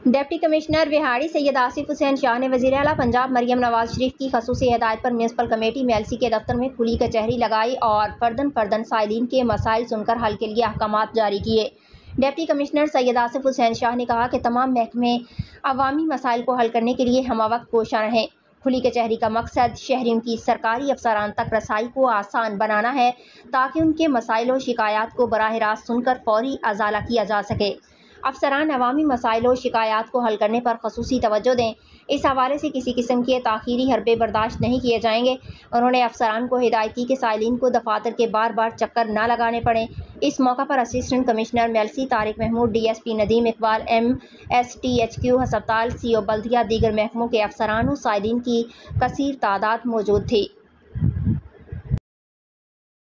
Deputy commissioner Vehari سید آصف حسین شاہ نے وزیر اعلیٰ پنجاب مریم نواز شریف کی خصوصی ہدایت پر میونسپل کمیٹی میلسی کے دفتر میں کھلی کچہری لگائی اور فرداً سائلین کے مسائل سن کر حل کے لیے احکامات جاری کیے۔ ڈپٹی کمشنر سید آصف حسین شاہ نے کہا کہ تمام محکمے عوامی مسائل کو حل کرنے کے لیے ہمہ وقت کوشاں رہیں۔ کھلی کچہری کا مقصد شہریوں کی سرکاری افسران تک رسائی کو آسان بنانا ہے تاکہ ان کے مسائل و شکایات کو براہ راست سن کر فوری ازالہ کیا جا سکے۔ افسران عوامی مسائل و شکایات کو حل کرنے پر خصوصی توجہ دیں۔ اس حوالے سے کسی قسم کے تاخیری حربے برداشت نہیں کیے جائیں گے۔ انہوں نے افسران کو ہدایت کی کہ سائلین کو دفاتر کے بار چکر نہ لگانے پڑیں۔ اس موقع پر assistant commissioner Mailsi Tariq Mahmood, D S P Nadeem Iqbal, M S T H Q ہسپتال، سی او بلدیہ، دیگر محکموں کے افسران و سائلین کی کثیر تعداد موجود تھی۔